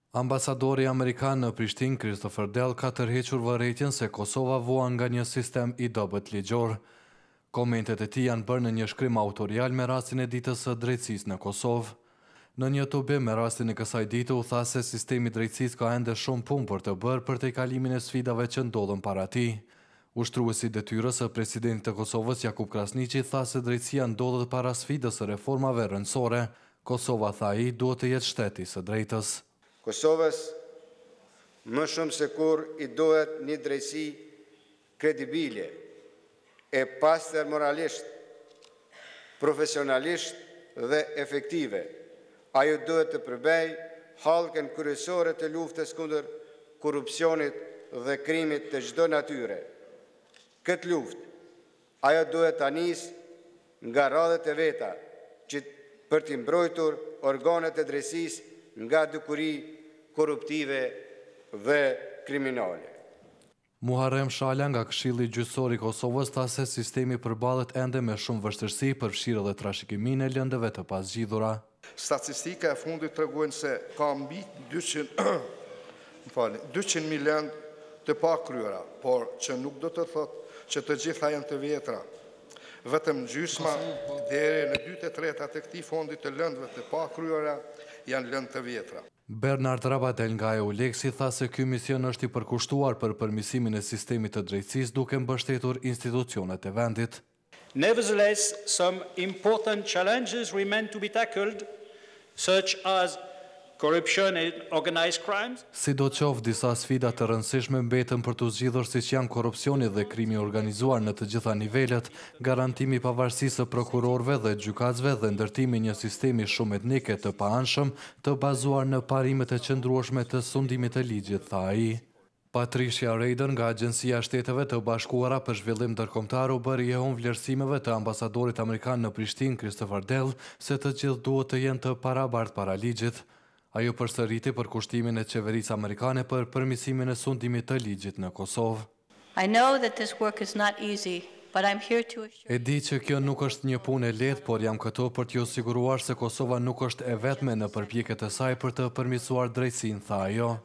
Ambasadori Amerikan në Prishtinë, Christopher Dell, ka tërhequr vërejtjen se Kosova vuan nga një sistem i dobët ligjor. Komentet e tij janë bërë në një shkrim autorial me rastin e ditës së drejtësisë në Kosovë. Në një tubim me rastin e kësaj dite u tha se sistemi i drejtësisë ka ende shumë punë për të bërë për te kalimin e sfidave që ndodhen para tij. Ushtruesi detyrës së presidentit të Kosovës Jakub Krasniqi tha se drejtësia ndodhet para sfidës së reformave rëndësore. Kosova, tha ai, duhet të jetë shteti i së drejtës. Kosovës më shumë se kur i duhet një drejtësi kredibile, e pastër moralisht, profesionalisht dhe efektive. Ajo duhet të përbëj hallkën kryesore të luftës kundër korrupsionit dhe krimit të çdo natyre. Këtë luftë, ajo duhet ta nisë nga radhët e veta, për të mbrojtur organet e drejtësisë nga dukuri korruptive dhe kriminale. Muharrem Shala nga Këshilli Gjyqësor i Kosovës tha se sistemi përballet ende me shumë vështirësi, përfshirë edhe trashëgiminë e lëndëve të pasgjidhura. Statistika e fundit tregojnë se ka mbi 200.000 lëndë të pakryera, por që nuk do të thotë që të gjitha janë të vjetra. Vetëm gjysma deri në 2/3 të këtij fondi të lëndëve të pakryera janë lëndë të vjetra. Bernard Rabadel nga EULEX-i tha se ky mision është i përkushtuar për përmirësimin e sistemit të drejtësisë duke mbështetur institucionet e vendit. Nevertheless, some important challenges remain to be tackled, such as corruption and organized crimes. Sidoqoftë, disa sfida të rëndësishme mbeten për të zgjidhur, siç janë korrupsioni dhe krimi i organizuar në të gjitha nivelet, garantimi i pavarësisë së prokurorëve dhe gjykatësve dhe ndërtimi i një sistemi shumë etnike të paanshëm të bazuar në parimet e qëndrueshme të sundimit të ligjit, tha ai. Patricia Rader nga Agjencia e Shteteve të Bashkuara për Zhvillim Ndërkombëtar u bëri e vlerësimeve të ambasadorit amerikan në Prishtinë, Christopher Dell, se të gjithë duhet të jenë të parabartë para ligjit. Ajo përsëriti për kushtimin e qeverisë amerikane për përmirësimin e sundimit të ligjit në Kosovë. E di që kjo nuk është një punë e lehtë, por jam këtu për t'ju siguruar se Kosova nuk është e vetme në përpjekjet e saj për të përmirësuar drejtësinë, tha ajo.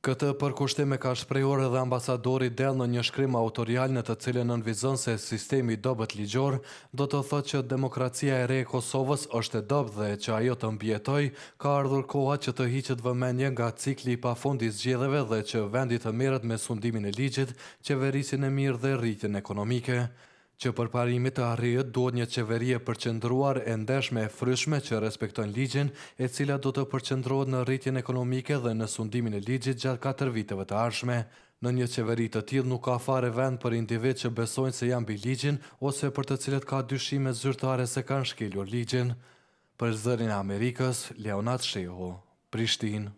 Këtë përkushtim e ka shprehur edhe ambasadori Dell në një shkrim autorial në të cilën nënvizon se sistemi i dobët ligjor do të thotë që demokracia e re e Kosovës është e dobët dhe që ajo të mbijetojë, ka ardhur koha që të hiqet vëmendje nga cikli i pafundit i zgjedhjeve dhe që vendi të merret me sundimin e ligjit, qeverisjen e mirë dhe rritjen ekonomike. Që përparimit të arrihet duhet një qeveri e përqendruar, e ndershme, e fryshme që respekton ligjin, e cila do të përqendrohet në rritjen ekonomike dhe në sundimin e ligjit gjatë 4 viteve të ardhshme. Në një qeveri të tillë nuk ka fare vend për individ që besojnë se janë mbi ligjin ose për të cilët ka dyshime zyrtare se kanë shkelur ligjin. Për Zërin e Amerikës, Leonard Shehu, Prishtinë.